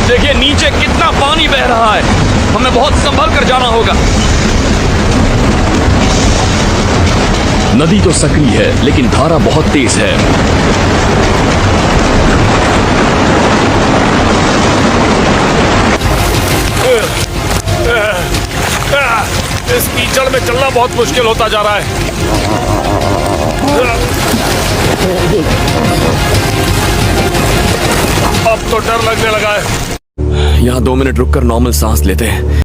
देखिए नीचे कितना पानी बह रहा है, हमें बहुत संभल कर जाना होगा। नदी तो सक्रिय है लेकिन धारा बहुत तेज है। इस कीचड़ में चलना बहुत मुश्किल होता जा रहा है। अब तो डर लगने लगा है। यहाँ 2 मिनट रुककर नॉर्मल सांस लेते हैं।